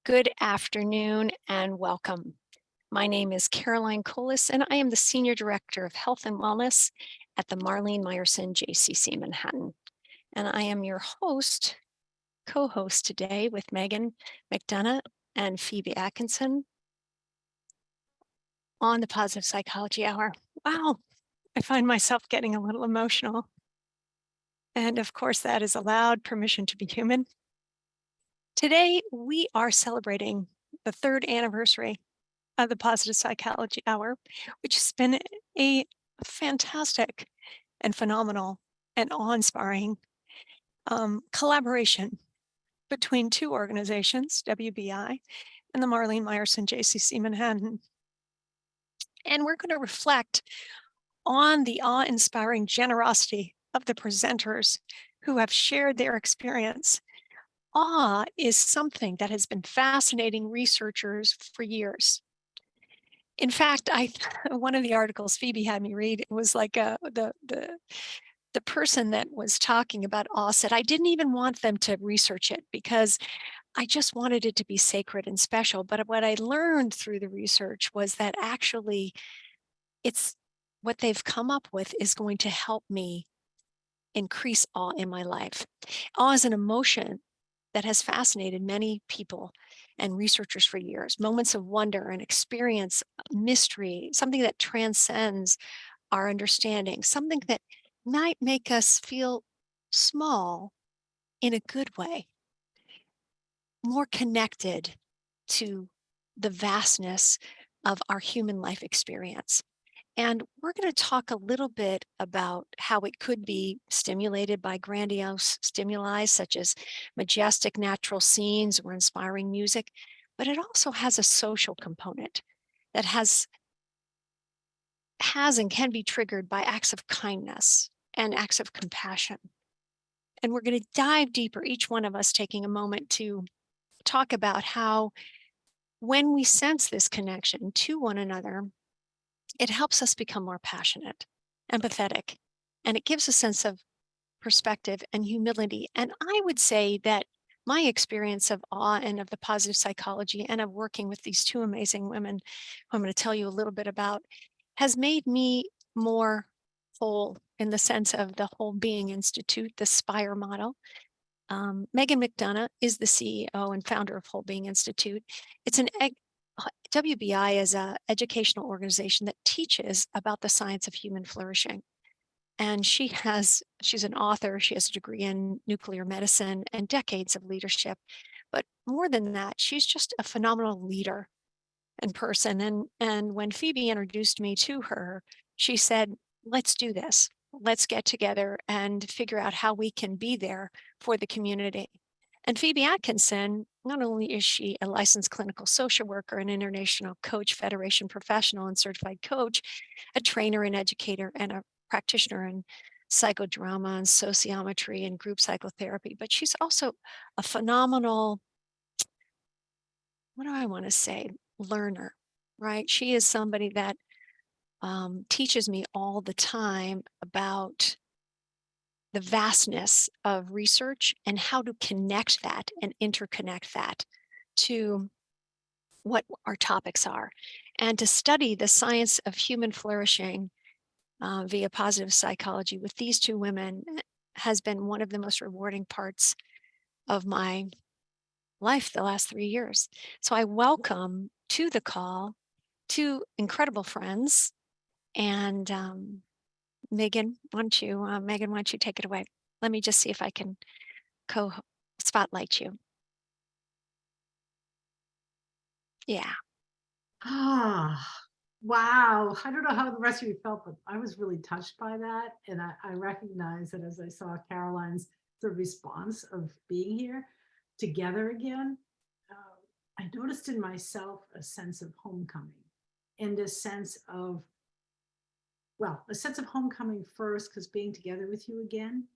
Good afternoon and welcome. My name is Caroline Colas, and I am the Senior Director of Health and Wellness at the Marlene Meyerson JCC Manhattan. And I am your co host today with Megan McDonough and Phoebe Atkinson on the Positive Psychology Hour. Wow, I find myself getting a little emotional. And of course, that is allowed, permission to be human. Today, we are celebrating the third anniversary of the Positive Psychology Hour, which has been a fantastic and phenomenal and awe-inspiring collaboration between two organizations, WBI and the Marlene Meyerson JCC Manhattan. And we're going to reflect on the awe-inspiring generosity of the presenters who have shared their experience. Awe is something that has been fascinating researchers for years. In fact, one of the articles Phoebe had me read, it was like the person that was talking about awe said, I didn't even want them to research it because I just wanted it to be sacred and special. But what I learned through the research was that actually it's what they've come up with is going to help me increase awe in my life. Awe is an emotion that has fascinated many people and researchers for years. Moments of wonder and experience, mystery, something that transcends our understanding, something that might make us feel small in a good way, more connected to the vastness of our human life experience. And we're going to talk a little bit about how it could be stimulated by grandiose stimuli, such as majestic natural scenes or inspiring music, but it also has a social component that has and can be triggered by acts of kindness and acts of compassion. And we're going to dive deeper, each one of us taking a moment to talk about how when we sense this connection to one another, it helps us become more passionate, empathetic, and it gives a sense of perspective and humility. And I would say that my experience of awe and of the positive psychology and of working with these two amazing women, who I'm going to tell you a little bit about, has made me more whole in the sense of the Whole Being Institute, the SPIRE model. Megan McDonough is the CEO and founder of Whole Being Institute. It's an WBI is an educational organization that teaches about the science of human flourishing. And she's an author, she has a degree in nuclear medicine and decades of leadership. But more than that, she's just a phenomenal leader and person. And when Phoebe introduced me to her, she said, let's do this. Let's get together and figure out how we can be there for the community. And Phoebe Atkinson, not only is she a licensed clinical social worker, an international coach, federation professional, and certified coach, a trainer and educator, and a practitioner in psychodrama and sociometry and group psychotherapy, but she's also a phenomenal, what do I want to say, learner, right? She is somebody that teaches me all the time about the vastness of research and how to connect that and interconnect that to what our topics are, and to study the science of human flourishing via positive psychology with these two women has been one of the most rewarding parts of my life the last 3 years. So I welcome to the call two incredible friends. And Megan, why don't you take it away? Let me just see if I can co-spotlight you. Yeah. Ah, wow. I don't know how the rest of you felt, but I was really touched by that. And I recognize that as I saw Caroline's sort of response of being here together again, I noticed in myself a sense of homecoming and a sense of, well, a sense of homecoming first, because being together with you again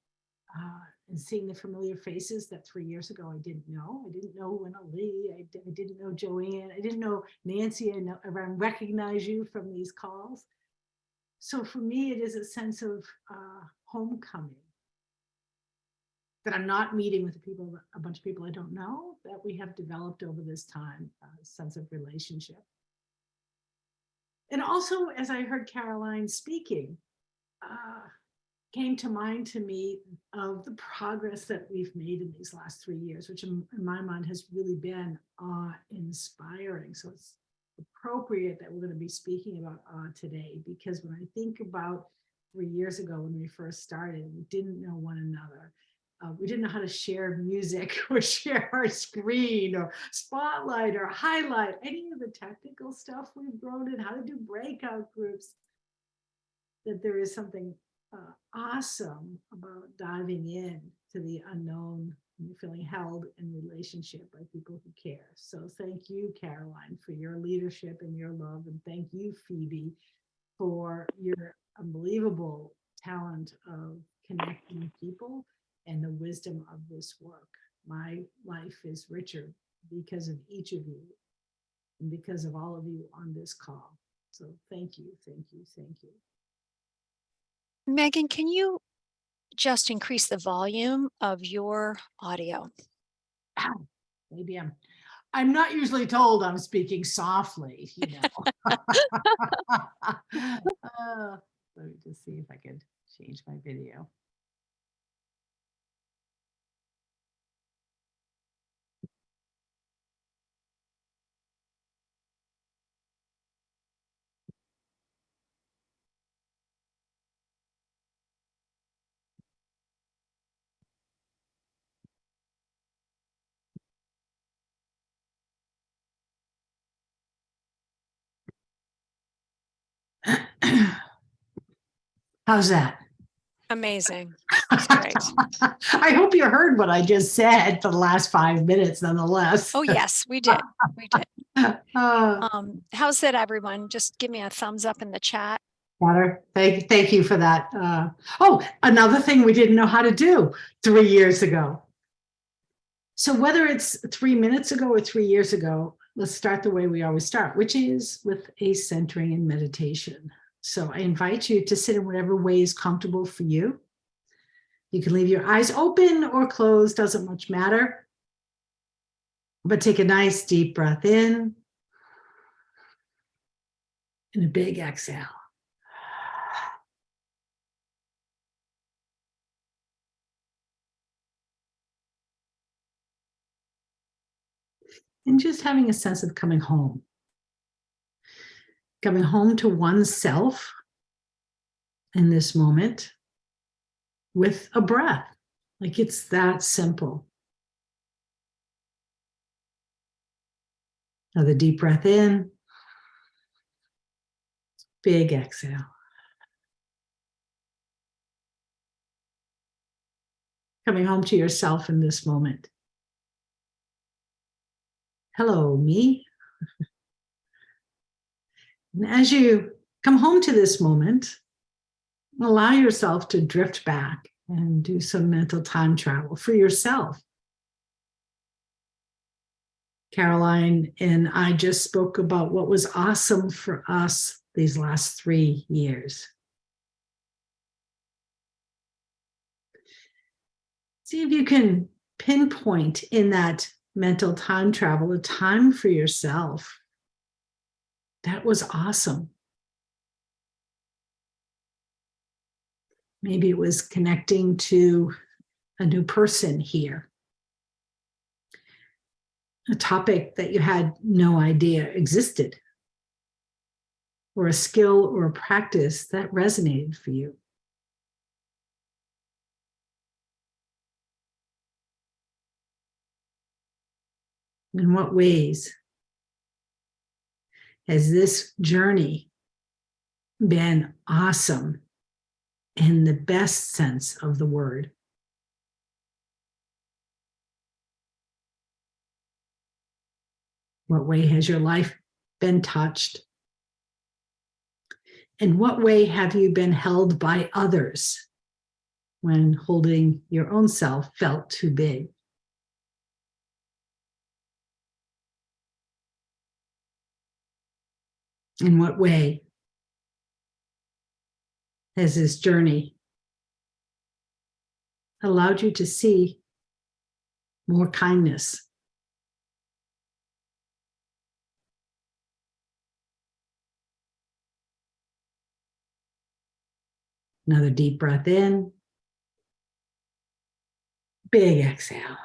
and seeing the familiar faces that 3 years ago I didn't know. I didn't know Winna Lee. I didn't know Joanne. I didn't know Nancy. I recognize you from these calls. So for me, it is a sense of homecoming. that I'm not meeting with a bunch of people I don't know, that we have developed over this time a sense of relationship. And also, as I heard Caroline speaking, came to mind to me of the progress that we've made in these last 3 years, which in my mind has really been inspiring. So it's appropriate that we're going to be speaking about today, because when I think about 3 years ago when we first started, we didn't know one another. We didn't know how to share music or share our screen or spotlight or highlight any of the technical stuff we've grown in, how to do breakout groups. That there is something awesome about diving in to the unknown and feeling held in relationship by people who care. So thank you, Caroline, for your leadership and your love. And thank you, Phoebe, for your unbelievable talent of connecting people and the wisdom of this work. My life is richer because of each of you and because of all of you on this call. So thank you, thank you, thank you. Megan, can you just increase the volume of your audio? Maybe I'm not usually told I'm speaking softly, you know. Let me just see if I could change my video. How's that? Amazing. That's great. I hope you heard what I just said for the last 5 minutes, nonetheless. Oh, yes, we did. We did. Uh, How's it, everyone? Just give me a thumbs up in the chat. Better. Thank you for that. Oh, another thing we didn't know how to do 3 years ago. So whether it's 3 minutes ago or 3 years ago, let's start the way we always start, which is with a centering and meditation. So I invite you to sit in whatever way is comfortable for you. You can leave your eyes open or closed, doesn't much matter. But take a nice deep breath in and a big exhale. And just having a sense of coming home to oneself in this moment with a breath. Like it's that simple. Another deep breath in, big exhale. Coming home to yourself in this moment. Hello, me. And as you come home to this moment, allow yourself to drift back and do some mental time travel for yourself. Caroline and I just spoke about what was awesome for us these last 3 years. See if you can pinpoint in that mental time travel a time for yourself. That was awesome. Maybe it was connecting to a new person here, a topic that you had no idea existed, or a skill or a practice that resonated for you. In what ways has this journey been awesome in the best sense of the word? What way has your life been touched? In what way have you been held by others when holding your own self felt too big? In what way has this journey allowed you to see more kindness. Another deep breath in. Big exhale.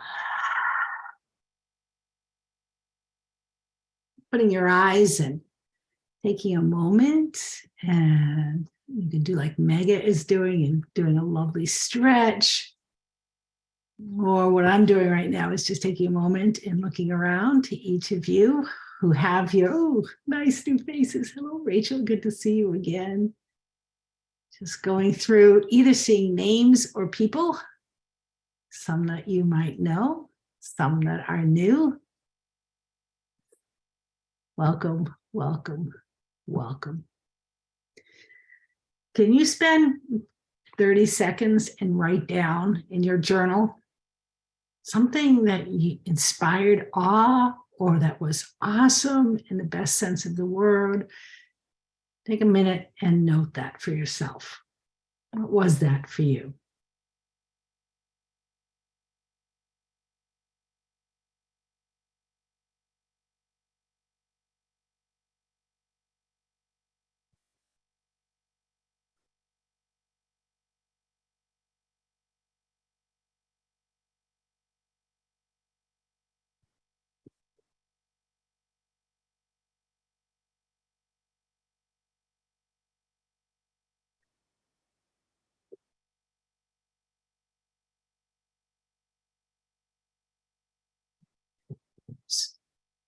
Putting your eyes and taking a moment, and you can do like Mega is doing and doing a lovely stretch. Or what I'm doing right now is just taking a moment and looking around to each of you who have your nice new faces. Hello, Rachel. Good to see you again. Just going through either seeing names or people, some that you might know, some that are new. Welcome, welcome, welcome. Can you spend 30 seconds and write down in your journal something that you inspired awe or that was awesome in the best sense of the word? Take a minute and note that for yourself. What was that for you?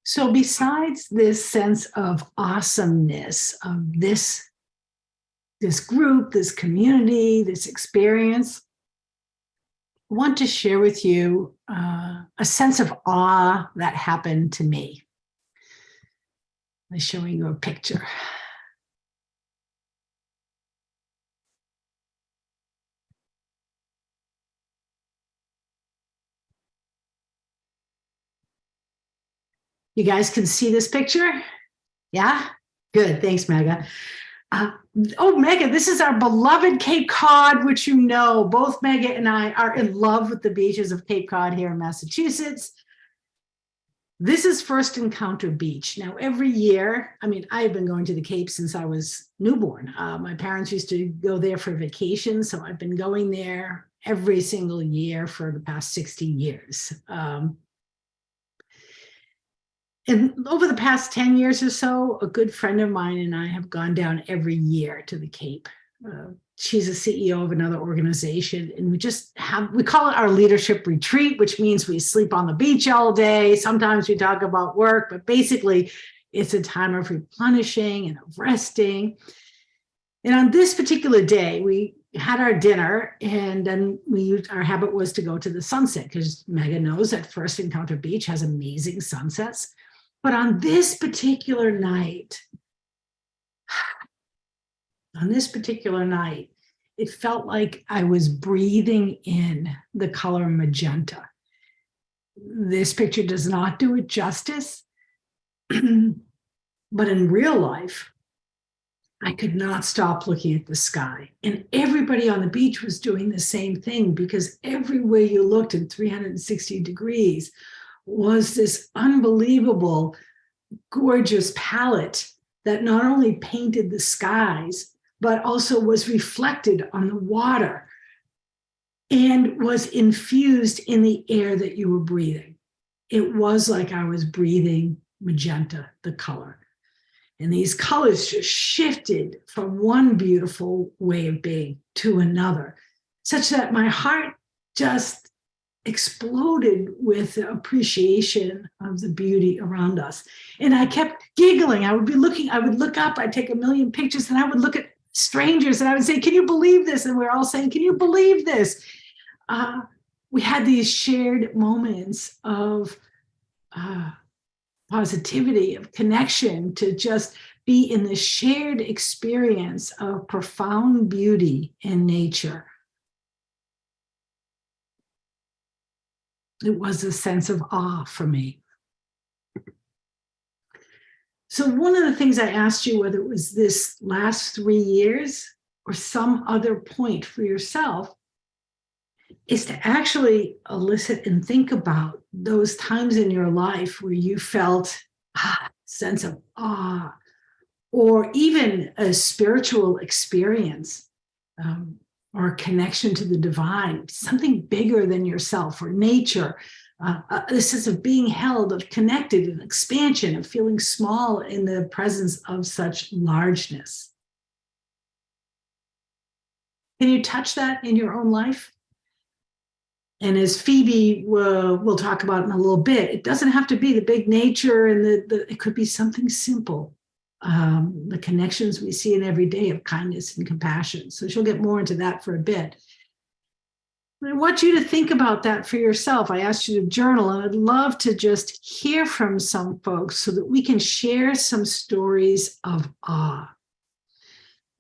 So besides this sense of awesomeness of this group, this community, this experience, I want to share with you a sense of awe that happened to me. I'm showing you a picture. You guys can see this picture? Yeah? Good. Thanks, Mega. Mega, this is our beloved Cape Cod, which you know, both Mega and I are in love with the beaches of Cape Cod here in Massachusetts. This is First Encounter Beach. Now, every year, I've been going to the Cape since I was newborn. My parents used to go there for vacation, so I've been going there every single year for the past 60 years. And over the past 10 years or so, a good friend of mine and I have gone down every year to the Cape. She's a CEO of another organization, and we call it our leadership retreat, which means we sleep on the beach all day. Sometimes we talk about work, but basically it's a time of replenishing and of resting. And on this particular day, we had our dinner, and then our habit was to go to the sunset, because Mega knows that First Encounter Beach has amazing sunsets. But on this particular night, it felt like I was breathing in the color magenta. This picture does not do it justice, but in real life, I could not stop looking at the sky. And everybody on the beach was doing the same thing, because everywhere you looked in 360 degrees was this unbelievable, gorgeous palette that not only painted the skies, but also was reflected on the water and was infused in the air that you were breathing. It was like I was breathing magenta, the color. And these colors just shifted from one beautiful way of being to another, such that my heart just exploded with appreciation of the beauty around us. And I kept giggling. I would look up, I'd take a million pictures, and I would look at strangers and I would say, "Can you believe this?" And we're all saying, "Can you believe this?" We had these shared moments of positivity, of connection, to just be in the shared experience of profound beauty in nature. It was a sense of awe for me. So one of the things I asked you, whether it was this last 3 years or some other point for yourself, is to actually elicit and think about those times in your life where you felt sense of awe, or even a spiritual experience, or a connection to the divine, something bigger than yourself or nature, a sense of being held, of connected, and expansion, of feeling small in the presence of such largeness. Can you touch that in your own life? And as Phoebe will talk about in a little bit, it doesn't have to be the big nature, and it could be something simple. The connections we see in every day of kindness and compassion. So she'll get more into that for a bit. I want you to think about that for yourself. I asked you to journal, and I'd love to just hear from some folks so that we can share some stories of awe.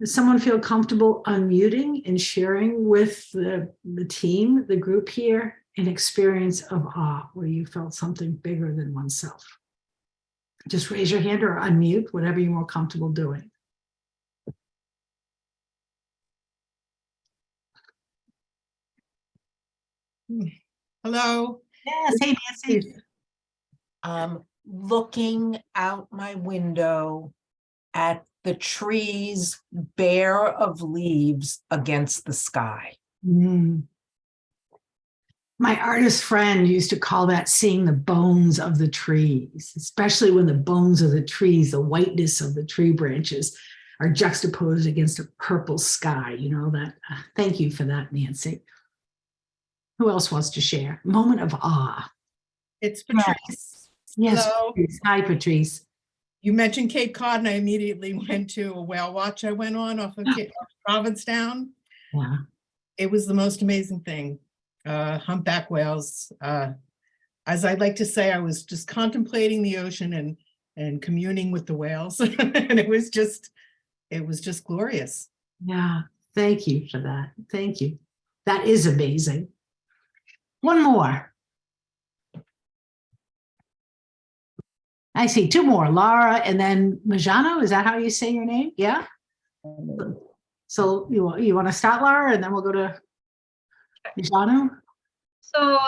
Does someone feel comfortable unmuting and sharing with the team, the group here, an experience of awe where you felt something bigger than oneself? Just raise your hand or unmute, whatever you're more comfortable doing. Hello. Yes, hey Nancy. Looking out my window at the trees bare of leaves against the sky. Mm. My artist friend used to call that seeing the bones of the trees, especially when the bones of the trees, the whiteness of the tree branches, are juxtaposed against a purple sky. You know that. Thank you for that, Nancy. Who else wants to share? Moment of awe. It's Patrice. Yes. Hello. Patrice. Hi, Patrice. You mentioned Cape Cod, and I immediately went to a whale watch I went on off of Provincetown. Yeah. It was the most amazing thing. Humpback whales. As I'd like to say, I was just contemplating the ocean and communing with the whales. And it was just glorious. Yeah. Thank you for that. Thank you. That is amazing. One more. I see two more, Laura and then Majano. Is that how you say your name? Yeah. So you want to start, Laura, and then we'll go to Majano. So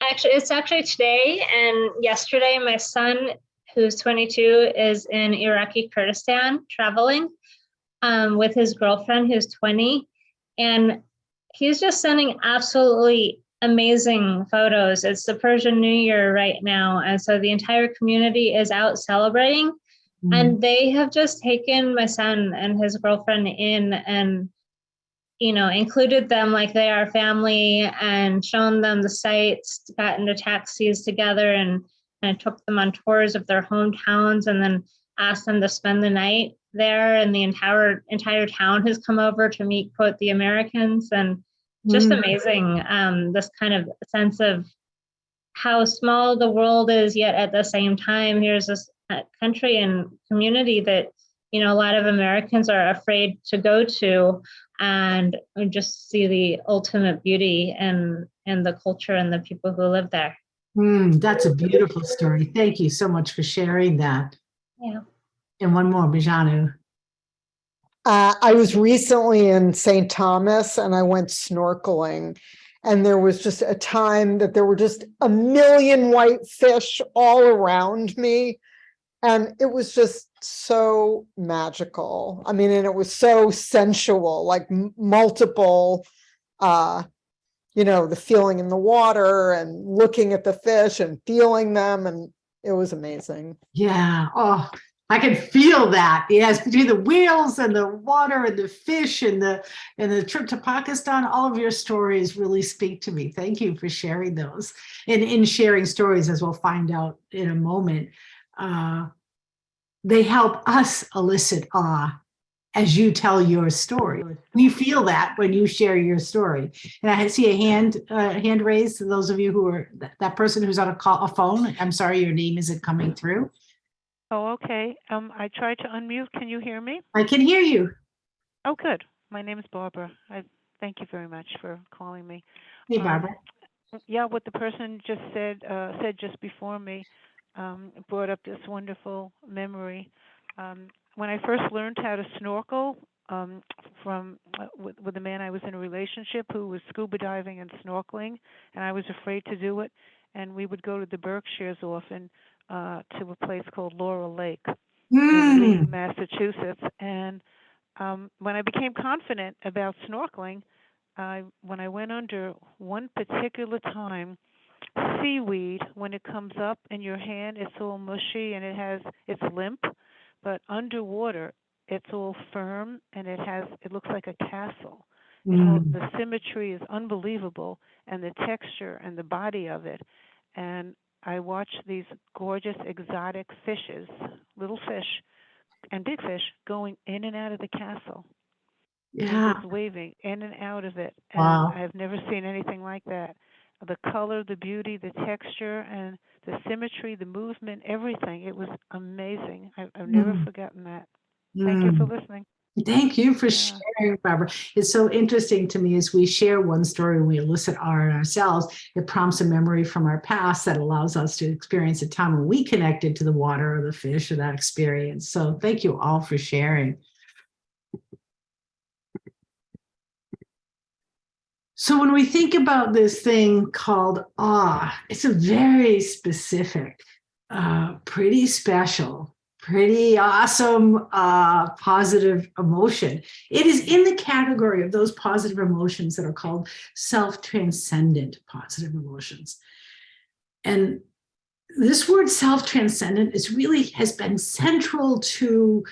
actually, it's actually today and yesterday. My son, who's 22, is in Iraqi Kurdistan traveling with his girlfriend, who's 20, and he's just sending absolutely amazing photos. It's the Persian New Year right now, and so the entire community is out celebrating. And they have just taken my son and his girlfriend in and, you know, included them like they are family and shown them the sights, got into taxis together and took them on tours of their hometowns, and then asked them to spend the night there. And the entire town has come over to meet, quote, the Americans. And just amazing, this kind of sense of how small the world is, yet at the same time, here's this country and community that, you know, a lot of Americans are afraid to go to, and just see the ultimate beauty and the culture and the people who live there. That's a beautiful story. Thank you so much for sharing that. Yeah. And one more, Bijanu. I was recently in St. Thomas and I went snorkeling, and there was just a time that there were just a million white fish all around me. And it was just so magical. I mean, and it was so sensual, like multiple, you know, the feeling in the water and looking at the fish and feeling them. And it was amazing. Yeah. Oh, I can feel that. Yes, between the whales and the water and the fish and the trip to Pakistan, all of your stories really speak to me. Thank you for sharing those. And in sharing stories, as we'll find out in a moment, they help us elicit awe as you tell your story. We feel that when you share your story. And I see a hand raised to those of you who are that person who's on a phone. I'm sorry, your name isn't coming through. Oh, okay. I tried to unmute. Can you hear me? I can hear you. Oh, good. My name is Barbara. I thank you very much for calling me. Hey, Barbara. Yeah, what the person just said just before me brought up this wonderful memory. When I first learned how to snorkel, with a man I was in a relationship who was scuba diving and snorkeling, and I was afraid to do it. And we would go to the Berkshires often to a place called Laurel Lake in Lee, Massachusetts. And when I became confident about snorkeling, when I went under one particular time, seaweed, when it comes up in your hand, it's all mushy and it's limp, but underwater, it's all firm and it looks like a castle. The symmetry is unbelievable, and the texture and the body of it. And I watched these gorgeous exotic fishes, little fish and big fish, going in and out of the castle. And just waving in and out of it. And Wow. I've never seen anything like that. The color, the beauty, the texture, and the symmetry, the movement, everything. It was amazing. I've never forgotten that. Thank you for listening. Thank you for Yeah. sharing, Barbara. It's so interesting to me as we share one story and we elicit our ourselves, it prompts a memory from our past that allows us to experience a time when we connected to the water or the fish or that experience. So thank you all for sharing. So when we think about this thing called awe, it's a very specific, pretty special, pretty awesome, positive emotion. It is in the category of those positive emotions that are called self-transcendent positive emotions. And this word self-transcendent has been central to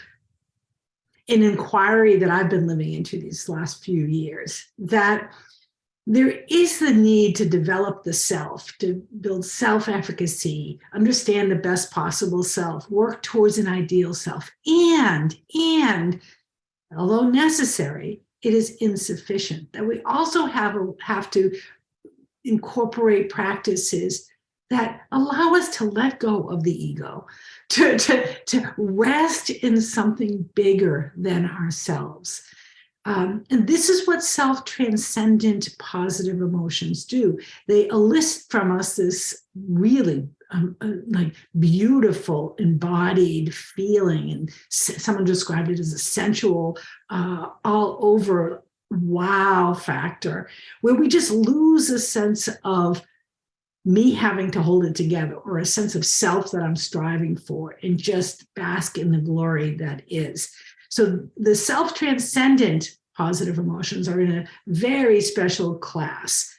an inquiry that I've been living into these last few years, that there is the need to develop the self, to build self-efficacy, understand the best possible self, work towards an ideal self, and although necessary, it is insufficient. That we also have to incorporate practices that allow us to let go of the ego, to rest in something bigger than ourselves. And this is what self-transcendent positive emotions do. They elicit from us this really like beautiful embodied feeling. And someone described it as a sensual, all over wow factor, where we just lose a sense of me having to hold it together or a sense of self that I'm striving for and just bask in the glory that is. So the self-transcendent positive emotions are in a very special class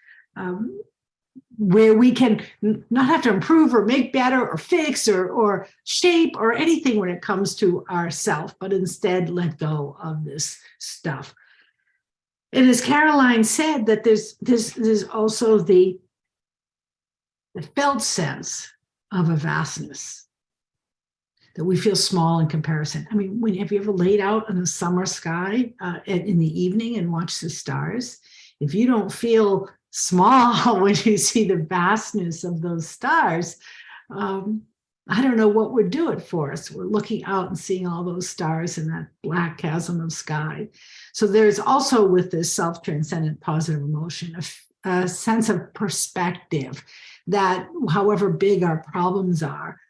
where we can not have to improve or make better or fix or shape or anything when it comes to ourself, but instead let go of this stuff. And as Caroline said, that there's also the felt sense of a vastness, that we feel small in comparison. I mean, have you ever laid out in a summer sky in the evening and watched the stars? If you don't feel small when you see the vastness of those stars, I don't know what would do it for us. We're looking out and seeing all those stars in that black chasm of sky. So there's also, with this self-transcendent positive emotion, a sense of perspective that however big our problems are,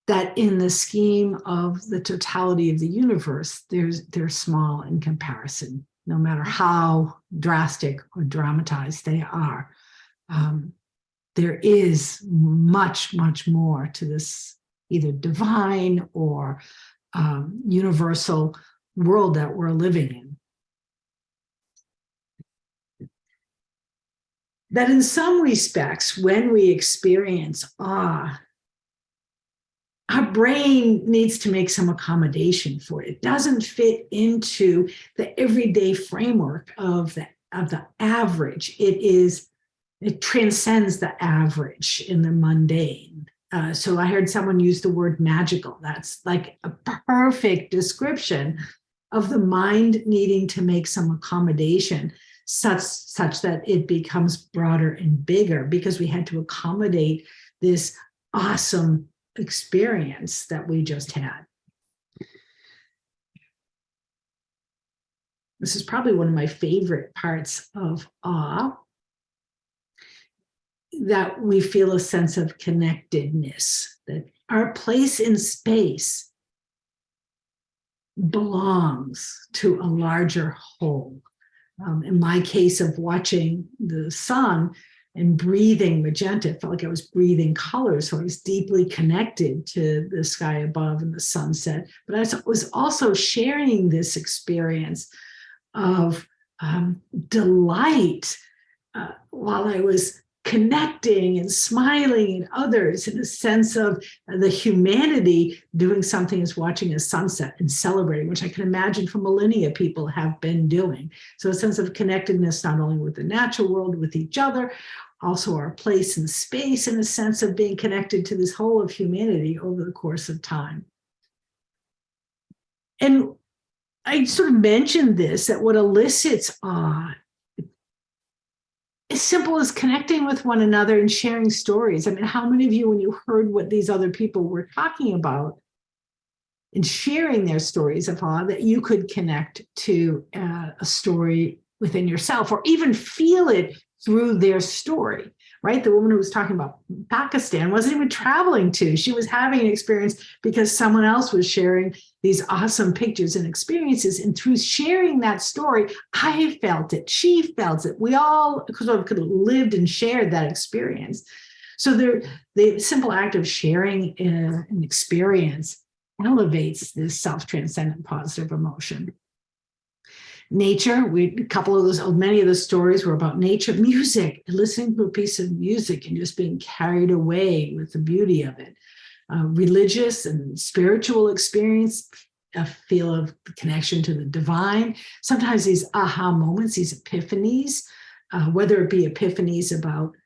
that in the scheme of the totality of the universe, they're small in comparison, no matter how drastic or dramatized they are. There is much, much more to this either divine or universal world that we're living in. That in some respects, when we experience awe, our brain needs to make some accommodation for it. It doesn't fit into the everyday framework of the average. It transcends the average in the mundane. So I heard someone use the word magical. That's like a perfect description of the mind needing to make some accommodation such that it becomes broader and bigger, because we had to accommodate this awesome experience that we just had. This is probably one of my favorite parts of awe, that we feel a sense of connectedness, that our place in space belongs to a larger whole. In my case of watching the sun and breathing magenta, it felt like I was breathing color. So I was deeply connected to the sky above and the sunset. But I was also sharing this experience of delight while I was connecting and smiling at others, in a sense of the humanity doing something as watching a sunset and celebrating, which I can imagine for millennia people have been doing. So a sense of connectedness, not only with the natural world, with each other, also our place in space, and a sense of being connected to this whole of humanity over the course of time. And I sort of mentioned this, that what elicits awe, as simple as connecting with one another and sharing stories. I mean, how many of you, when you heard what these other people were talking about and sharing their stories of awe, that you could connect to a story within yourself, or even feel it through their story, right? The woman who was talking about Pakistan wasn't even traveling to. She was having an experience because someone else was sharing these awesome pictures and experiences. And through sharing that story, I felt it, she felt it. We all could have lived and shared that experience. So the simple act of sharing an experience elevates this self-transcendent positive emotion. Nature, many of the stories were about nature. Music, listening to a piece of music and just being carried away with the beauty of it. Religious and spiritual experience, a feel of connection to the divine. Sometimes these aha moments, these epiphanies, whether it be epiphanies about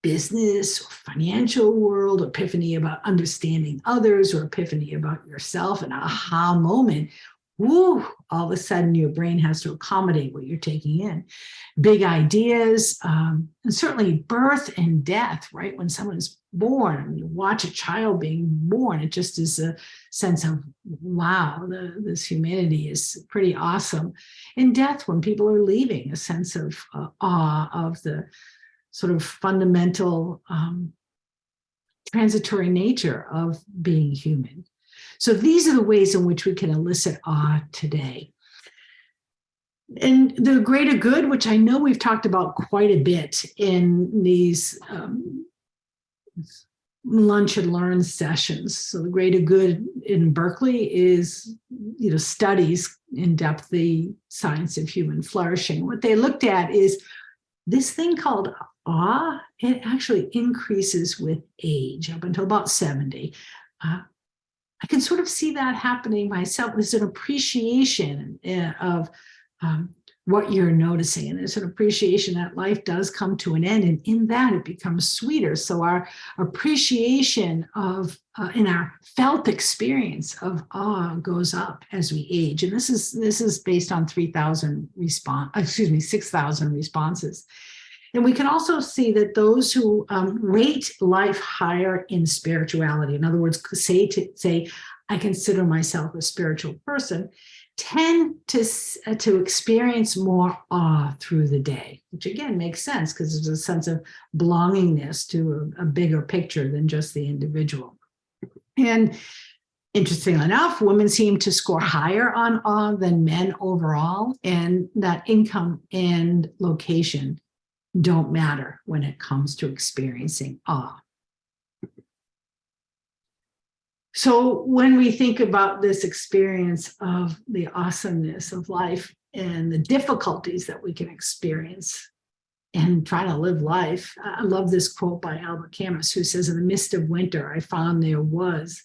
business or financial world, or epiphany about understanding others, or epiphany about yourself, an aha moment. Woo, all of a sudden your brain has to accommodate what you're taking in. Big ideas, and certainly birth and death, right? When someone is born, when you watch a child being born, it just is a sense of, wow, this humanity is pretty awesome. And death, when people are leaving, a sense of awe of the sort of fundamental transitory nature of being human. So these are the ways in which we can elicit awe today. And the greater good, which I know we've talked about quite a bit in these lunch and learn sessions. So the greater good in Berkeley is, studies in depth the science of human flourishing. What they looked at is this thing called awe. It actually increases with age up until about 70. I can sort of see that happening myself. There's an appreciation of what you're noticing, and there's an appreciation that life does come to an end, and in that it becomes sweeter. So our appreciation of in our felt experience of awe goes up as we age, and this is based on 6,000 responses. And we can also see that those who rate life higher in spirituality, in other words, say, I consider myself a spiritual person, tend to experience more awe through the day, which again makes sense because there's a sense of belongingness to a bigger picture than just the individual. And interestingly enough, women seem to score higher on awe than men overall, and that income and location don't matter when it comes to experiencing awe. So when we think about this experience of the awesomeness of life and the difficulties that we can experience and trying to live life, I love this quote by Albert Camus, who says, "In the midst of winter, I found there was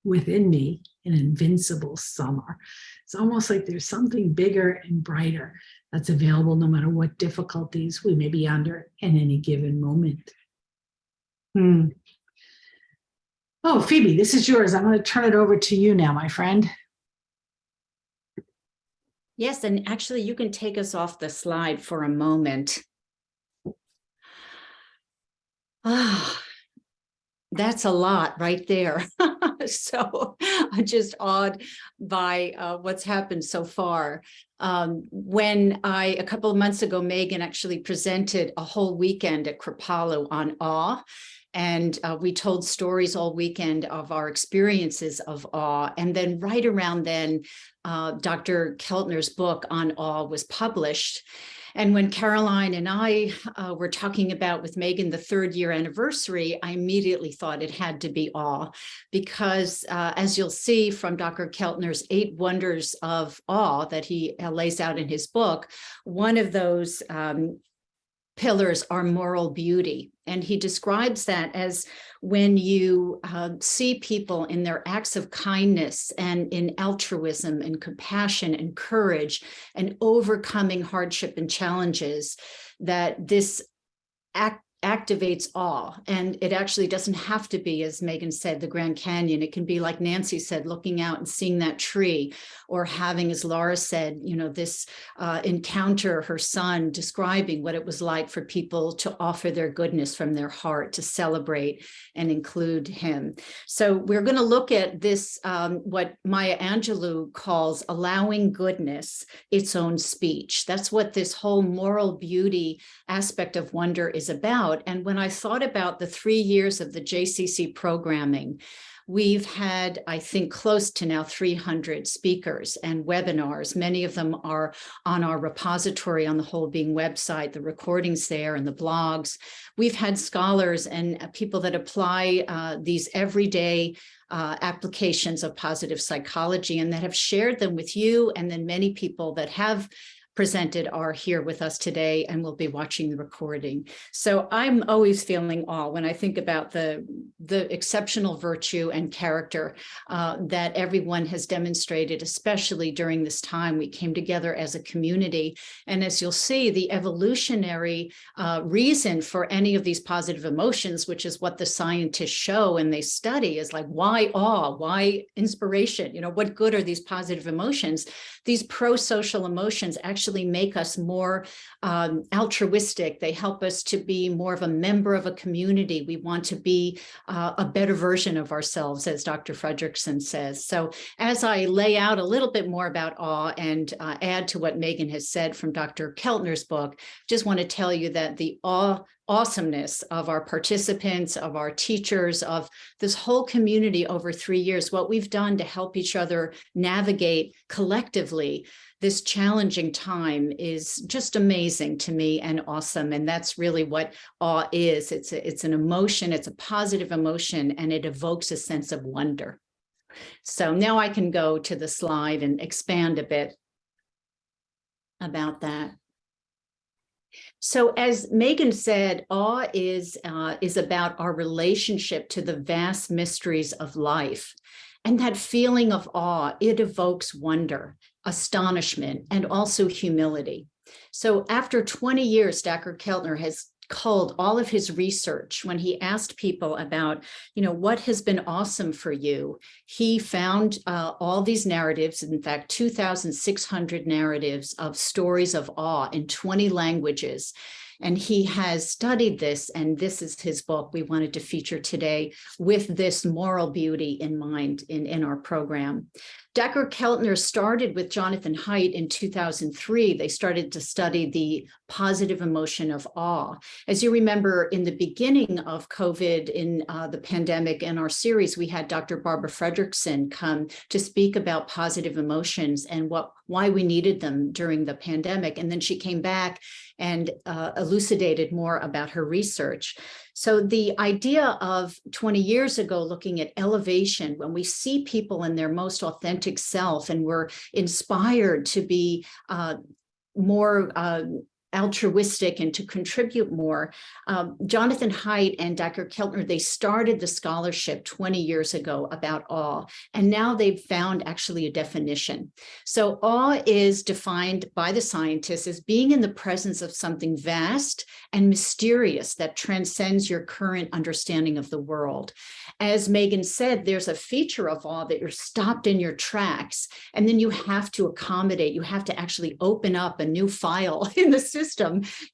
within me an invincible summer." It's almost like there's something bigger and brighter that's available no matter what difficulties we may be under in any given moment. Oh, Phoebe, this is yours. I'm going to turn it over to you now, my friend. Yes, and actually you can take us off the slide for a moment. That's a lot right there. So I'm just awed by what's happened so far. When a couple of months ago, Megan actually presented a whole weekend at Kripalu on awe. And we told stories all weekend of our experiences of awe. And then right around then, Dr. Keltner's book on awe was published. And when Caroline and I were talking about with Megan the 3rd year anniversary, I immediately thought it had to be awe, because as you'll see from Dr. Keltner's 8 wonders of awe that he lays out in his book, one of those pillars are moral beauty. And he describes that as when you see people in their acts of kindness and in altruism and compassion and courage and overcoming hardship and challenges, that this activates awe. And it actually doesn't have to be, as Megan said, the Grand Canyon. It can be like Nancy said, looking out and seeing that tree, or having, as Laura said, you know, this encounter, her son describing what it was like for people to offer their goodness from their heart, to celebrate and include him. So we're going to look at this, what Maya Angelou calls allowing goodness its own speech. That's what this whole moral beauty aspect of wonder is about. And when I thought about the 3 years of the JCC programming, we've had, I think, close to now 300 speakers and webinars. Many of them are on our repository on the Whole Being website, the recordings there and the blogs. We've had scholars and people that apply these everyday applications of positive psychology and that have shared them with you. And then many people that have presented are here with us today and will be watching the recording. So I'm always feeling awe when I think about the exceptional virtue and character that everyone has demonstrated, especially during this time. We came together as a community. And as you'll see, the evolutionary reason for any of these positive emotions, which is what the scientists show and they study, is like, why awe? Why inspiration? You know, what good are these positive emotions? These pro-social emotions actually make us more altruistic. They help us to be more of a member of a community. We want to be a better version of ourselves, as Dr. Fredrickson says. So as I lay out a little bit more about awe and add to what Megan has said from Dr. Keltner's book, just want to tell you that the awesomeness of our participants, of our teachers, of this whole community over 3 years, what we've done to help each other navigate collectively this challenging time is just amazing to me and awesome. And that's really what awe is. It's an emotion, it's a positive emotion, and it evokes a sense of wonder. So now I can go to the slide and expand a bit about that. So as Megan said, awe is about our relationship to the vast mysteries of life. And that feeling of awe, it evokes wonder, astonishment, and also humility. So after 20 years, Dr. Keltner has culled all of his research. When he asked people about, you know, what has been awesome for you, he found all these narratives, in fact, 2,600 narratives of stories of awe in 20 languages. And he has studied this, and this is his book we wanted to feature today with this moral beauty in mind in our program. Dr. Keltner started with Jonathan Haidt in 2003. They started to study the positive emotion of awe. As you remember, in the beginning of COVID, in the pandemic, in our series, we had Dr. Barbara Fredrickson come to speak about positive emotions and why we needed them during the pandemic. And then she came back and elucidated more about her research. So the idea of 20 years ago, looking at elevation, when we see people in their most authentic self and we're inspired to be more altruistic and to contribute more. Jonathan Haidt and Dr. Keltner, they started the scholarship 20 years ago about awe, and now they've found actually a definition. So awe is defined by the scientists as being in the presence of something vast and mysterious that transcends your current understanding of the world. As Megan said, there's a feature of awe that you're stopped in your tracks, and then you have to accommodate, you have to actually open up a new file in the system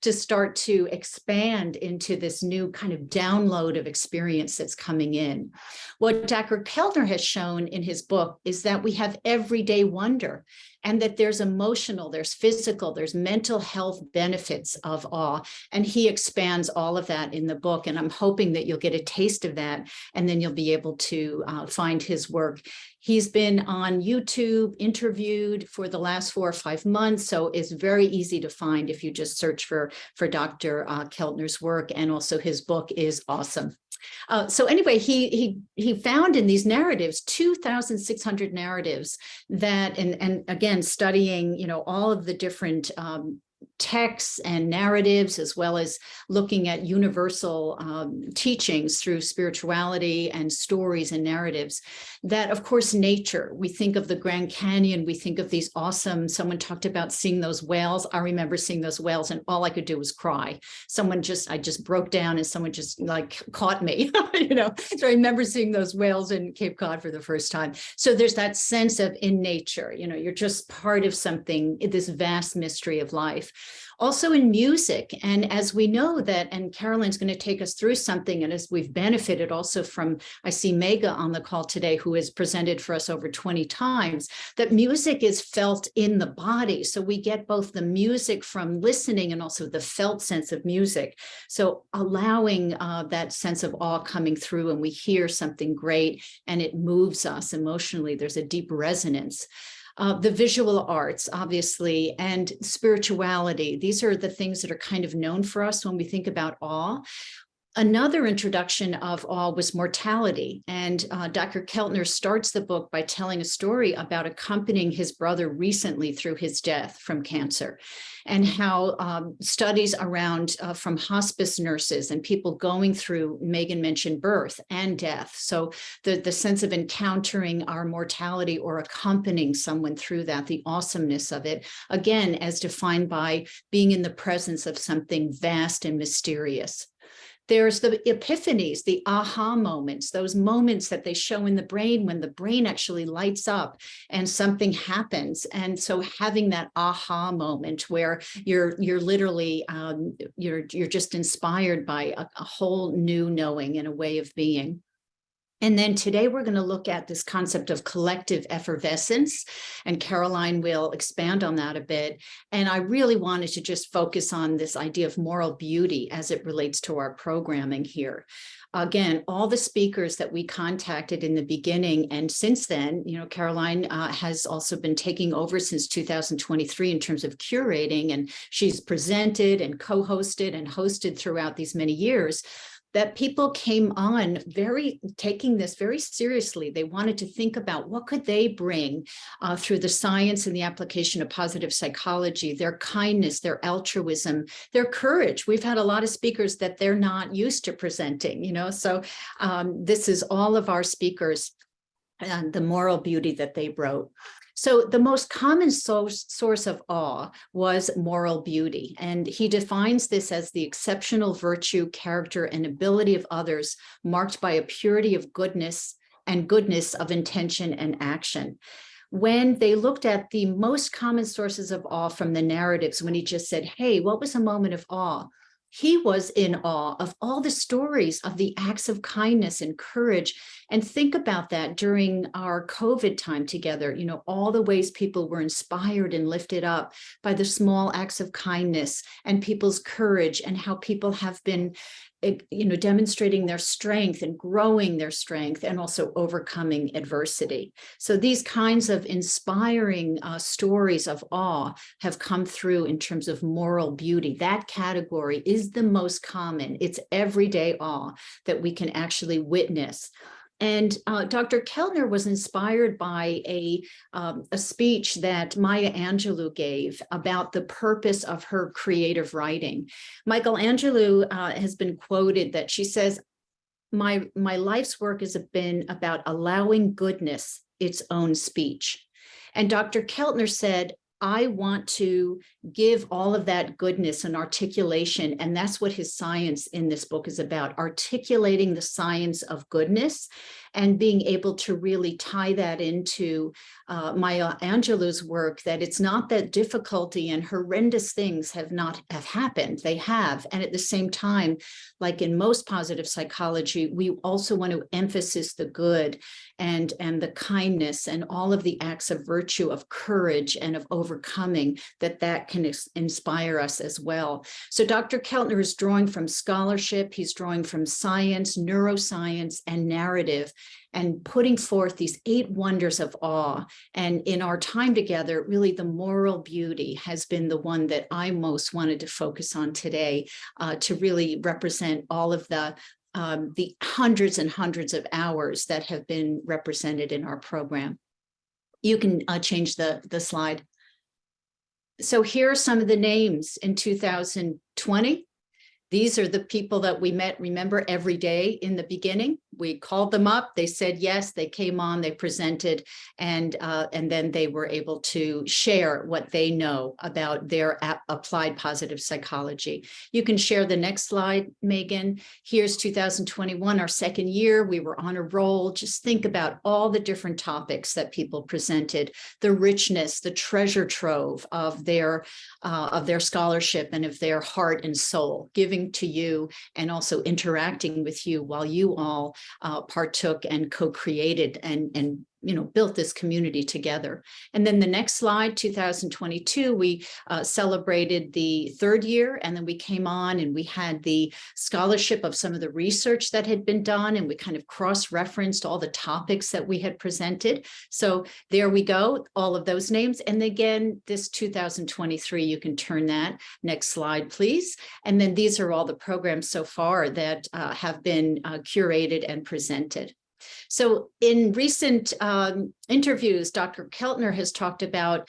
to start to expand into this new kind of download of experience that's coming in. What Dr. Keltner has shown in his book is that we have everyday wonder, and that there's emotional, there's physical, there's mental health benefits of awe. And he expands all of that in the book. And I'm hoping that you'll get a taste of that, and then you'll be able to find his work. He's been on YouTube, interviewed for the last 4 or 5 months, so it's very easy to find if you just search for Dr. Keltner's work, and also his book is awesome. So anyway, he found in these narratives 2,600 narratives that, and again, studying, you know, all of the different texts and narratives, as well as looking at universal teachings through spirituality and stories and narratives, that of course nature, we think of the Grand Canyon, we think of these awesome, someone talked about seeing those whales. I remember seeing those whales and all I could do was cry. I just broke down and someone just like caught me, you know. So I remember seeing those whales in Cape Cod for the first time. So there's that sense of in nature, you know, you're just part of something, this vast mystery of life. Also in music, and as we know that, and Caroline's going to take us through something, and as we've benefited also from, I see Mega on the call today, who has presented for us over 20 times, that music is felt in the body. So we get both the music from listening and also the felt sense of music. So allowing that sense of awe coming through, and we hear something great and it moves us emotionally. There's a deep resonance. The visual arts, obviously, and spirituality. These are the things that are kind of known for us when we think about awe. Another introduction of awe was mortality. And Dr. Keltner starts the book by telling a story about accompanying his brother recently through his death from cancer, and how studies around from hospice nurses and people going through, Megan mentioned, birth and death. So the sense of encountering our mortality or accompanying someone through that, the awesomeness of it, again, as defined by being in the presence of something vast and mysterious. There's the epiphanies, the aha moments, those moments that they show in the brain when the brain actually lights up and something happens. And so having that aha moment where you're literally, you're just inspired by a whole new knowing and a way of being. And then today we're going to look at this concept of collective effervescence, and Caroline will expand on that a bit. And I really wanted to just focus on this idea of moral beauty as it relates to our programming here. Again, all the speakers that we contacted in the beginning, and since then, you know, Caroline has also been taking over since 2023 in terms of curating, and she's presented and co-hosted and hosted throughout these many years. That people came on taking this very seriously. They wanted to think about what could they bring through the science and the application of positive psychology, their kindness, their altruism, their courage. We've had a lot of speakers that they're not used to presenting, you know, so this is all of our speakers and the moral beauty that they brought. So the most common source of awe was moral beauty, and he defines this as the exceptional virtue, character, and ability of others marked by a purity of goodness and goodness of intention and action. When they looked at the most common sources of awe from the narratives, when he just said, hey, what was a moment of awe? He was in awe of all the stories of the acts of kindness and courage. And think about that during our COVID time together, you know, all the ways people were inspired and lifted up by the small acts of kindness and people's courage, and how people have been, you know, demonstrating their strength and growing their strength and also overcoming adversity. So these kinds of inspiring stories of awe have come through in terms of moral beauty. That category is the most common. It's everyday awe that we can actually witness. And Dr. Keltner was inspired by a speech that Maya Angelou gave about the purpose of her creative writing. Michael Angelou has been quoted that she says, my life's work has been about allowing goodness its own speech. And Dr. Keltner said, I want to give all of that goodness and articulation. And that's what his science in this book is about, articulating the science of goodness and being able to really tie that into Maya Angelou's work, that it's not that difficulty and horrendous things have happened. They have. And at the same time, like in most positive psychology, we also want to emphasize the good and the kindness and all of the acts of virtue, of courage and of overcoming, that can inspire us as well. So Dr. Keltner is drawing from scholarship, he's drawing from science, neuroscience, and narrative, and putting forth these 8 wonders of awe. And in our time together, really the moral beauty has been the one that I most wanted to focus on today, to really represent all of the hundreds and hundreds of hours that have been represented in our program. You can change the slide. So here are some of the names in 2020. These are the people that we met, remember, every day in the beginning. We called them up, they said yes, they came on, they presented, and then they were able to share what they know about their applied positive psychology. You can share the next slide, Megan. Here's 2021, our second year. We were on a roll. Just think about all the different topics that people presented, the richness, the treasure trove of their scholarship and of their heart and soul, giving to you and also interacting with you while you all partook and co-created and built this community together. And then the next slide, 2022, we celebrated the 3rd year, and then we came on and we had the scholarship of some of the research that had been done, and we kind of cross-referenced all the topics that we had presented. So there we go, all of those names. And again, this 2023, you can turn that. Next slide, please. And then these are all the programs so far that have been curated and presented. So in recent interviews, Dr. Keltner has talked about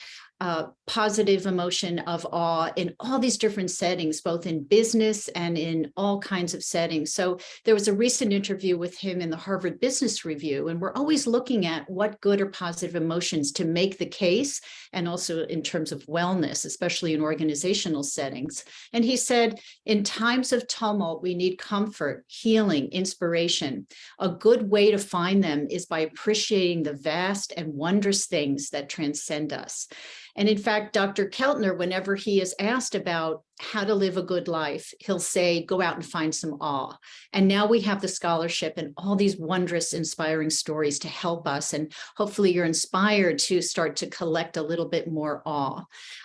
positive emotion of awe in all these different settings, both in business and in all kinds of settings. So there was a recent interview with him in the Harvard Business Review, and we're always looking at what good or positive emotions to make the case, and also in terms of wellness, especially in organizational settings. And he said, in times of tumult, we need comfort, healing, inspiration. A good way to find them is by appreciating the vast and wondrous things that transcend us. And in fact, Dr. Keltner, whenever he is asked about how to live a good life, he'll say, go out and find some awe. And now we have the scholarship and all these wondrous, inspiring stories to help us. And hopefully you're inspired to start to collect a little bit more awe.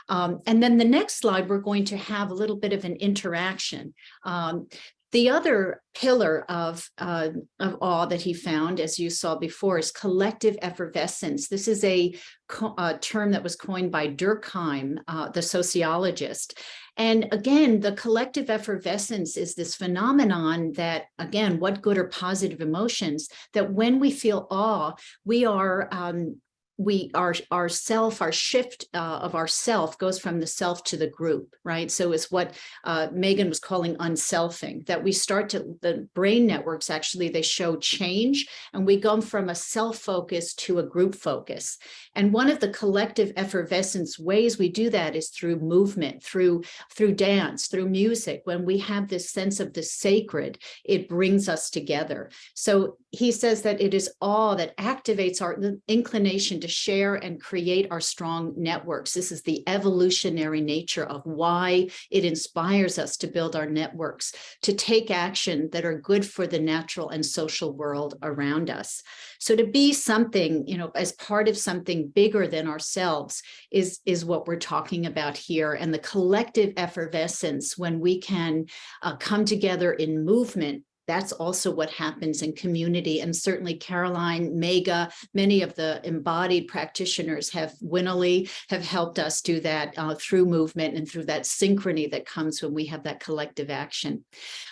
And then the next slide, we're going to have a little bit of an interaction. The other pillar of awe that he found, as you saw before, is collective effervescence. This is a term that was coined by Durkheim, the sociologist. And again, the collective effervescence is this phenomenon that, again, what good or positive emotions, that when we feel awe, our shift of our self goes from the self to the group, right? So it's what Megan was calling unselfing, that we start to, the brain networks actually, they show change, and we go from a self-focus to a group focus. And one of the collective effervescence ways we do that is through movement, through dance, through music. When we have this sense of the sacred, it brings us together. So he says that it is awe that activates our inclination to share and create our strong networks. This is the evolutionary nature of why it inspires us to build our networks, to take action that are good for the natural and social world around us. So to be something, as part of something bigger than ourselves is what we're talking about here. And the collective effervescence, when we can come together in movement, that's also what happens in community. And certainly Caroline, Mega, many of the embodied practitioners Winnerly have helped us do that through movement and through that synchrony that comes when we have that collective action.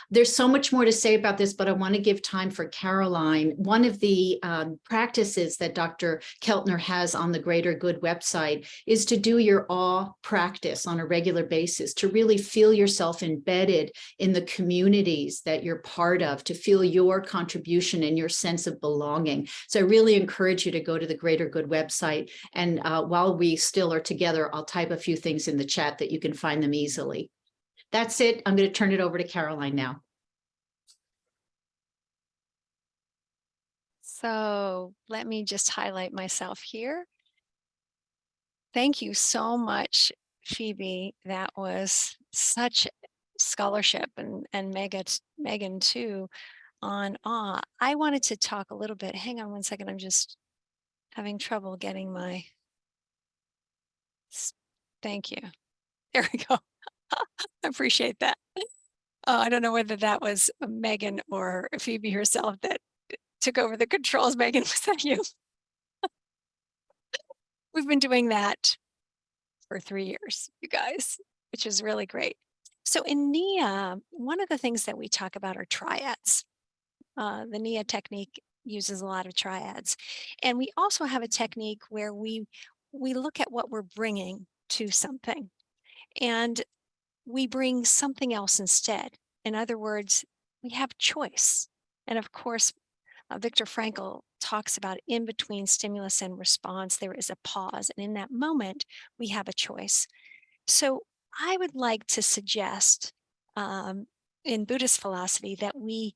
There's so much more to say about this, but I want to give time for Caroline. One of the practices that Dr. Keltner has on the Greater Good website is to do your awe practice on a regular basis, to really feel yourself embedded in the communities that you're part part of, to feel your contribution and your sense of belonging. So I really encourage you to go to the Greater Good website. And while we still are together, I'll type a few things in the chat that you can find them easily. That's it. I'm going to turn it over to Caroline now. So let me just highlight myself here. Thank you so much, Phoebe. That was such scholarship, and Megan too, on awe. I wanted to talk a little bit. Hang on one second. I'm just having trouble getting my. Thank you. There we go. I appreciate that. I don't know whether that was Megan or Phoebe herself that took over the controls. Megan, was that you? We've been doing that for 3 years, you guys, which is really great. So in NIA, one of the things that we talk about are triads. The NIA technique uses a lot of triads. And we also have a technique where we look at what we're bringing to something, and we bring something else instead. In other words, we have choice. And of course, Viktor Frankl talks about in between stimulus and response, there is a pause. And in that moment, we have a choice. So I would like to suggest in Buddhist philosophy that we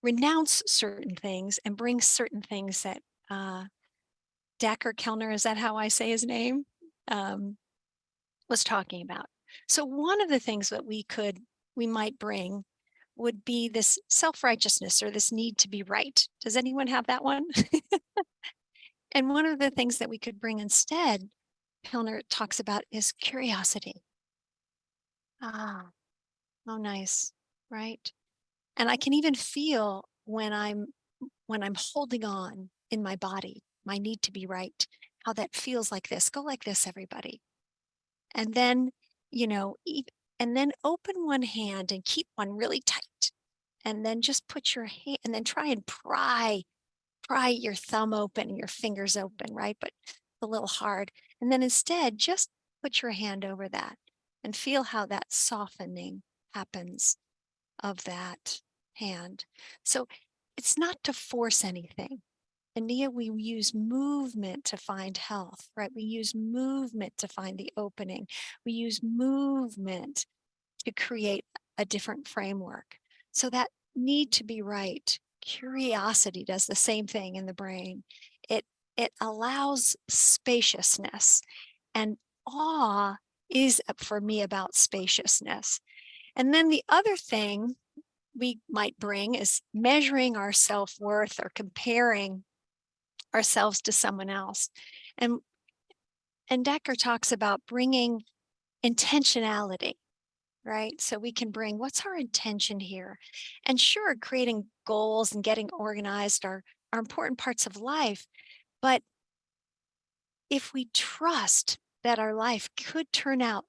renounce certain things and bring certain things that Dacher Keltner, is that how I say his name, was talking about. So one of the things that we might bring would be this self-righteousness, or this need to be right. Does anyone have that one? And one of the things that we could bring instead, Keltner talks about, is curiosity. Ah, oh, nice, right? And I can even feel when I'm holding on in my body, my need to be right, how that feels like this. Go like this, everybody. And then, and then open one hand and keep one really tight. And then just put your hand, and then try and pry your thumb open and your fingers open, right? But a little hard. And then instead, just put your hand over that and feel how that softening happens of that hand. So it's not to force anything. In NIA, we use movement to find health, right? We use movement to find the opening. We use movement to create a different framework. So that need to be right, curiosity does the same thing in the brain. It allows spaciousness, and awe is for me about spaciousness. And then the other thing we might bring is measuring our self-worth or comparing ourselves to someone else. And Dacher talks about bringing intentionality, right? So we can bring, what's our intention here? And sure, creating goals and getting organized are important parts of life. But if we trust that our life could turn out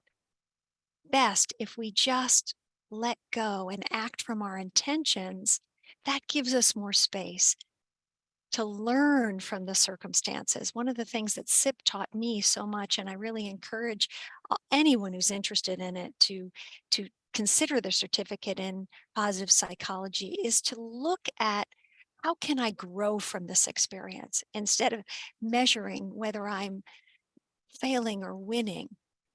best if we just let go and act from our intentions, that gives us more space to learn from the circumstances. One of the things that SIP taught me so much, and I really encourage anyone who's interested in it to consider the certificate in positive psychology, is to look at how can I grow from this experience instead of measuring whether I'm failing or winning,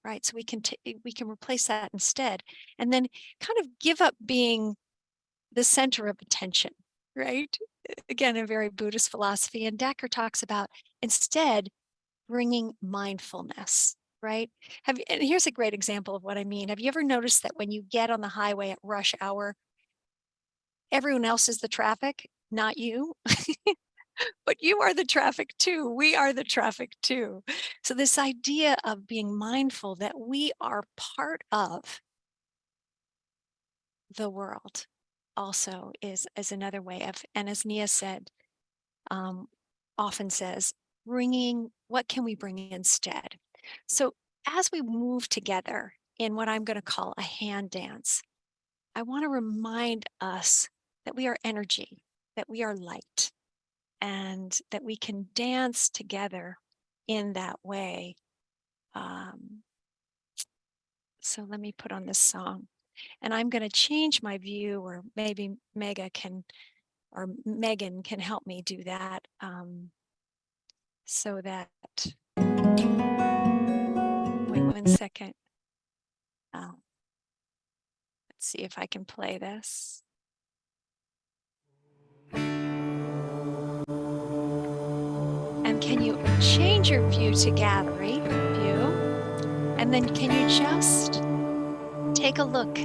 right? So we can replace that instead, and then kind of give up being the center of attention, right? Again, a very Buddhist philosophy. And Dacher talks about instead bringing mindfulness, right? And here's a great example of what I mean. Have you ever noticed that when you get on the highway at rush hour, everyone else is the traffic, not you? But you are the traffic too. We are the traffic too. So this idea of being mindful that we are part of the world also is another way of, and as Nia said, often says, what can we bring instead? So as we move together in what I'm going to call a hand dance, I want to remind us that we are energy, that we are light, and that we can dance together in that way. So let me put on this song. And I'm going to change my view, or maybe Megan can help me do that, so that, wait 1 second. Let's see if I can play this. And can you change your view to gallery view? And then can you just take a look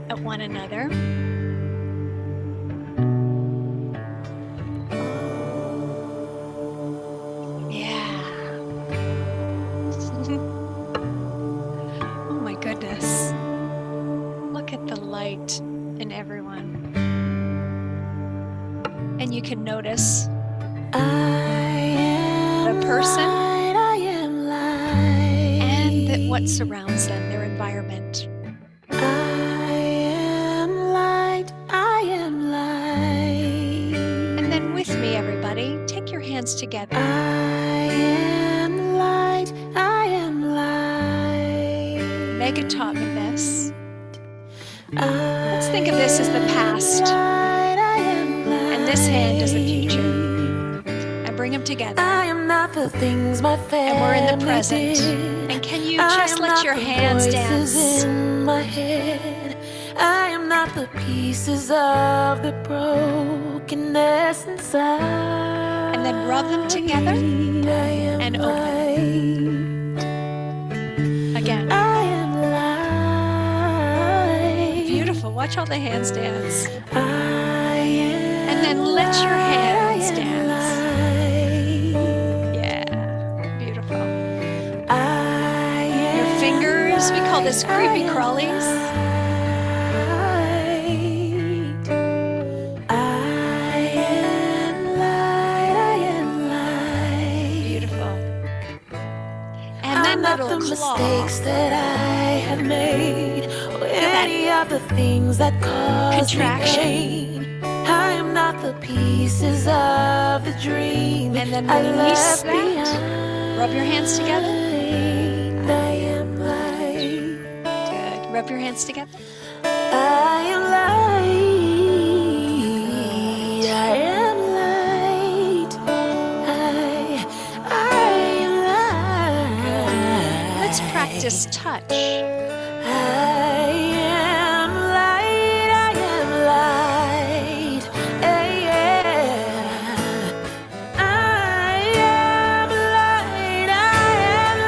at one another? Yeah. Oh my goodness. Look at the light in everyone. And you can notice the person and what surrounds them, their environment. And then with me, everybody, take your hands together. Megan taught me this. Let's think of this as the past, and this hand is the future. And bring them together. And we're in the present. And can you just let your hands dance? I am not the pieces of the brokenness inside. And then rub them together and open. Again. I am light. Beautiful. Watch all the hands dance. And then let your hands dance. Yeah. Beautiful. Your fingers, we call this creepy crawlies. The mistakes that I have made, or any of the things that cause contraction. I am not the pieces of the dream. And then release that. Rub your hands together. I am light. Good. Rub your hands together. I am light. I am light. Let's practice touch. I am light, I am light, yeah. I am light, I am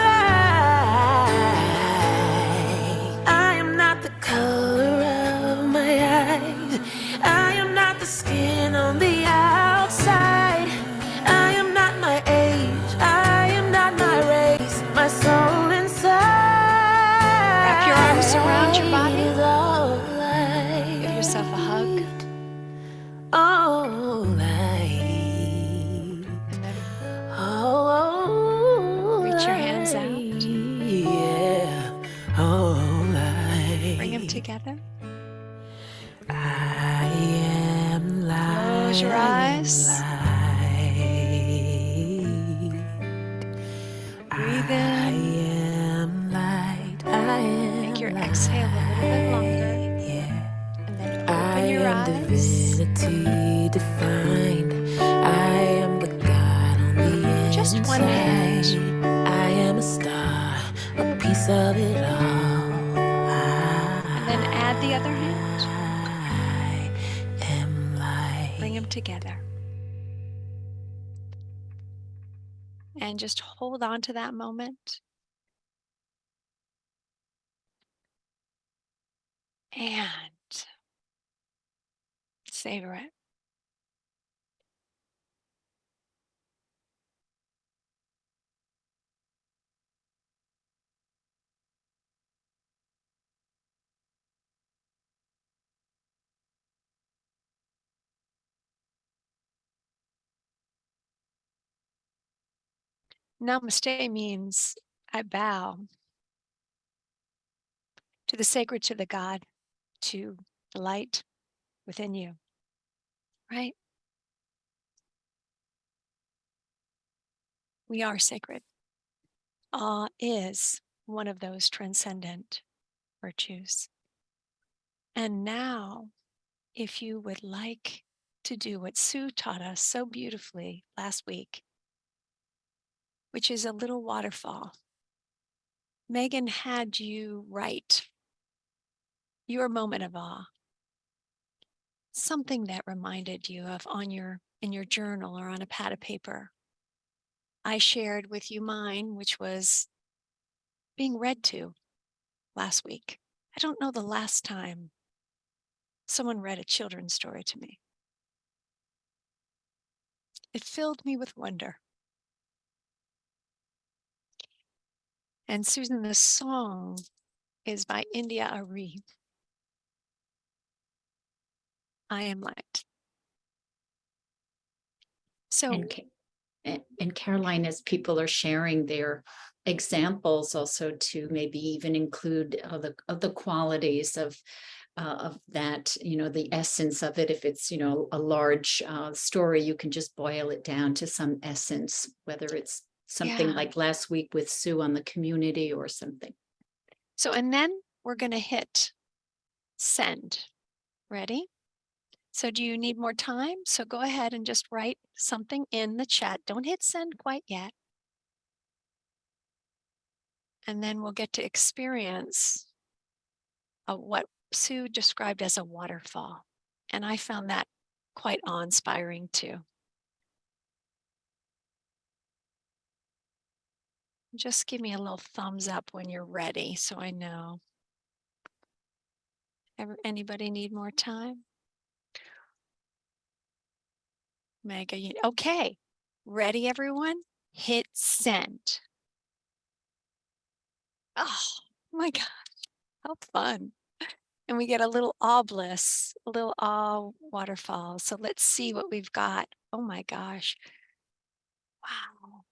light. I am not the color of my eyes. I am not the skin on the outside. I am not my age, I am not my race, my soul inside. Wrap your arms around your body. Give yourself a hug. Oh, light. Oh, reach your hands out. Yeah. Oh, light. Bring them together. I am light. Close your eyes. Breathe in. Make your exhale a little bit longer. And then open your eyes. Divinity defined. I am the God on the Just one hand. I am a star, a piece of it all. And then add the other hand. I am light. Bring them together. And just hold on to that moment. And savor it. Namaste means I bow to the sacred, to the God, to the light within you, right? We are sacred. Awe is one of those transcendent virtues. And now, if you would like to do what Sue taught us so beautifully last week, which is a little waterfall. Megan had you write your moment of awe, something that reminded you of in your journal or on a pad of paper. I shared with you mine, which was being read to last week. I don't know the last time someone read a children's story to me. It filled me with wonder. And Susan, the song is by India Ari. I Am Light. So, And Caroline, as people are sharing their examples, also to maybe even include the qualities of that, the essence of it. If it's, a large story, you can just boil it down to some essence, whether it's something Yeah. like last week with Sue on the community or something. So, and then we're going to hit send. Ready? So do you need more time? So go ahead and just write something in the chat. Don't hit send quite yet. And then we'll get to experience what Sue described as a waterfall. And I found that quite awe-inspiring too. Just give me a little thumbs up when you're ready so I know. Anybody need more time? Mega, okay. Ready, everyone? Hit send. Oh my gosh, how fun. And we get a little awe bliss, a little awe waterfall. So let's see what we've got. Oh my gosh. Wow.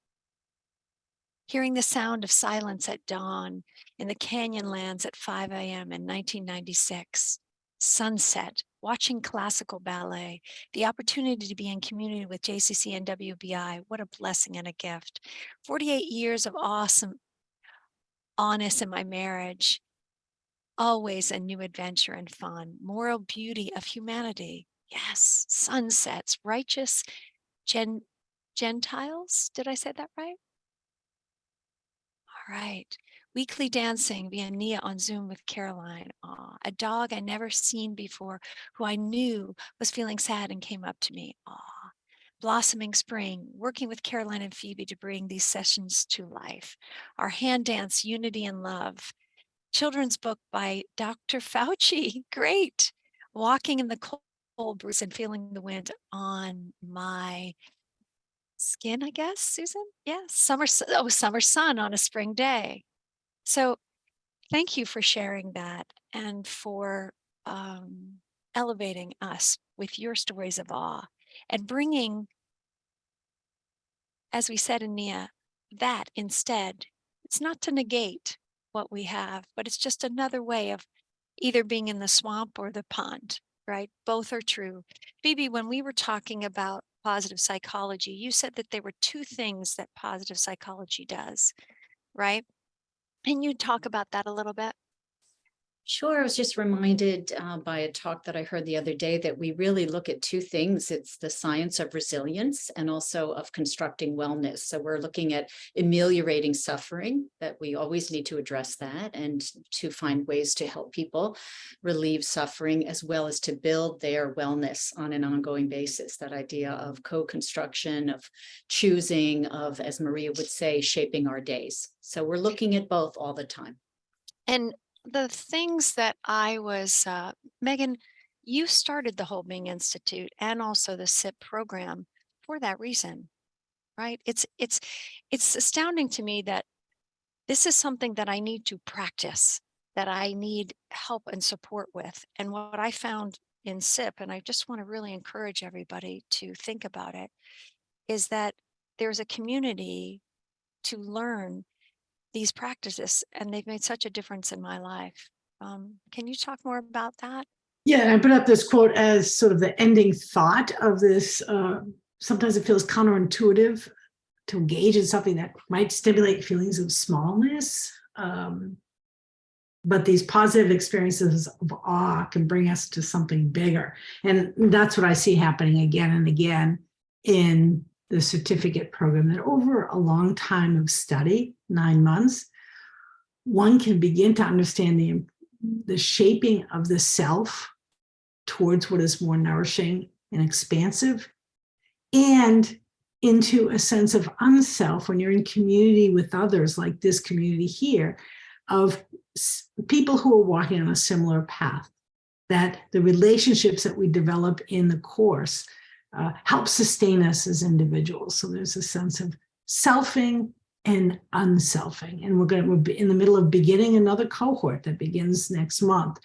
Hearing the sound of silence at dawn in the Canyonlands at 5 a.m. in 1996. Sunset, watching classical ballet, the opportunity to be in community with JCC and WBI. What a blessing and a gift. 48 years of awesome honest in my marriage. Always a new adventure and fun. Moral beauty of humanity. Yes, sunsets, righteous Gentiles. Did I say that right? All right. Weekly dancing via Nia on Zoom with Caroline. Aw, a dog I never seen before who I knew was feeling sad and came up to me. Aw. Blossoming spring, working with Caroline and Phoebe to bring these sessions to life. Our hand dance, Unity and Love. Children's book by Dr. Fauci. Great. Walking in the cold breeze and feeling the wind on my skin, I guess, Susan? Yes. Summer sun on a spring day. So thank you for sharing that and for elevating us with your stories of awe and bringing, as we said in Nia, that instead. It's not to negate what we have, but it's just another way of either being in the swamp or the pond, right? Both are true. Phoebe, when we were talking about positive psychology, you said that there were two things that positive psychology does, right? Can you talk about that a little bit? Sure. I was just reminded by a talk that I heard the other day that we really look at two things. It's the science of resilience and also of constructing wellness. So we're looking at ameliorating suffering, that we always need to address that and to find ways to help people relieve suffering, as well as to build their wellness on an ongoing basis. That idea of co-construction, of choosing, of, as Maria would say, shaping our days. So we're looking at both all the time. And the things that I was, Megan, you started the Whole Being Institute and also the SIP program for that reason, right? It's astounding to me that this is something that I need to practice, that I need help and support with. And what I found in SIP, and I just want to really encourage everybody to think about it, is that there's a community to learn these practices, and they've made such a difference in my life. Can you talk more about that? Yeah, and I put up this quote as sort of the ending thought of this. Sometimes it feels counterintuitive to engage in something that might stimulate feelings of smallness. but these positive experiences of awe can bring us to something bigger. And that's what I see happening again and again in the certificate program, that over a long time of study, 9 months, one can begin to understand the shaping of the self towards what is more nourishing and expansive, and into a sense of unself when you're in community with others, like this community here, of people who are walking on a similar path, that the relationships that we develop in the course help sustain us as individuals. So there's a sense of selfing and unselfing. And we're in the middle of beginning another cohort that begins next month,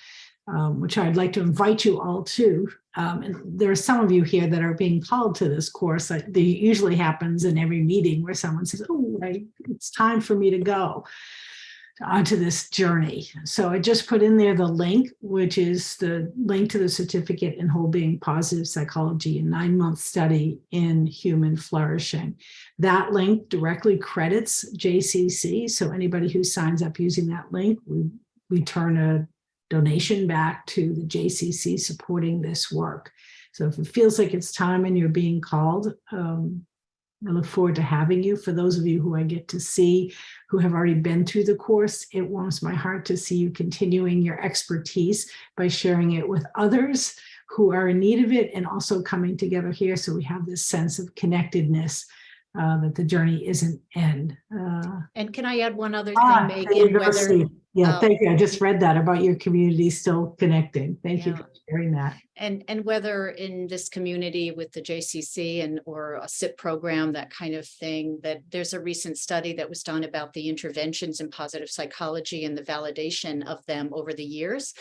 which I'd like to invite you all to. And there are some of you here that are being called to this course. That usually happens in every meeting where someone says, oh, it's time for me to go onto this journey. So I just put in there the link, which is the link to the certificate in Whole Being Positive Psychology, a 9-month study in human flourishing. That link directly credits JCC. So anybody who signs up using that link, we turn a donation back to the JCC supporting this work. So if it feels like it's time and you're being called, I look forward to having you. For those of you who I get to see who have already been through the course, it warms my heart to see you continuing your expertise by sharing it with others who are in need of it, and also coming together here so we have this sense of connectedness, that the journey isn't end. And can I add one other thing, there you Megan? go, Whether Steve. Yeah, thank you. I just read that about your community still connecting. Thank you Yeah. for sharing that. and whether in this community with the JCC or a SIP program, that kind of thing, that there's a recent study that was done about the interventions in positive psychology and the validation of them over the years.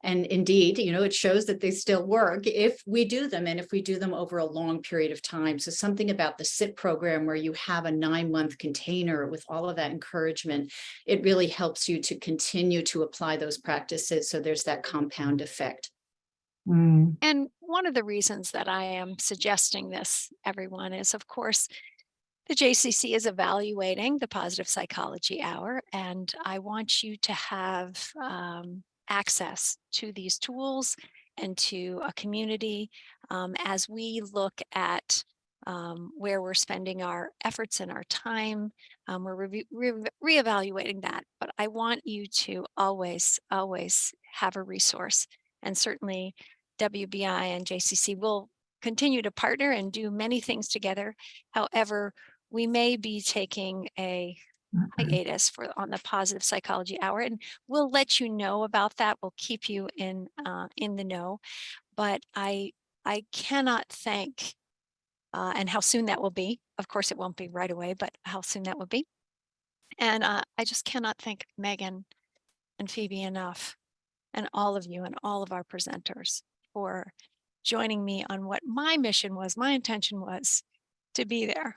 And indeed, it shows that they still work if we do them, and if we do them over a long period of time. So something about the SIP program, where you have a 9-month container with all of that encouragement, it really helps you to continue to apply those practices. So there's that compound effect. And one of the reasons that I am suggesting this, everyone, is, of course, the JCC is evaluating the Positive Psychology Hour, and I want you to have access to these tools and to a community as we look at where we're spending our efforts and our time. We're reevaluating that, but I want you to always have a resource, and certainly WBI and JCC will continue to partner and do many things together. However, we may be taking a hiatus on the Positive Psychology Hour, and we'll let you know about that. We'll keep you in the know. But I cannot thank and how soon that will be. Of course, it won't be right away, but how soon that will be. And I just cannot thank Megan and Phoebe enough, and all of you and all of our presenters, for joining me on what my mission was, my intention was to be there.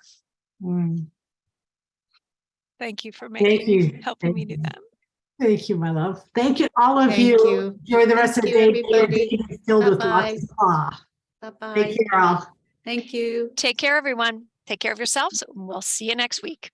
Thank you for helping me do that. Thank you, my love. Thank you, all of Thank you. you. Enjoy the rest of the day. everybody. Filled with Bye-bye. lots of awe. Bye-bye. Take care, all. Thank you. Take care, everyone. Take care of yourselves. We'll see you next week.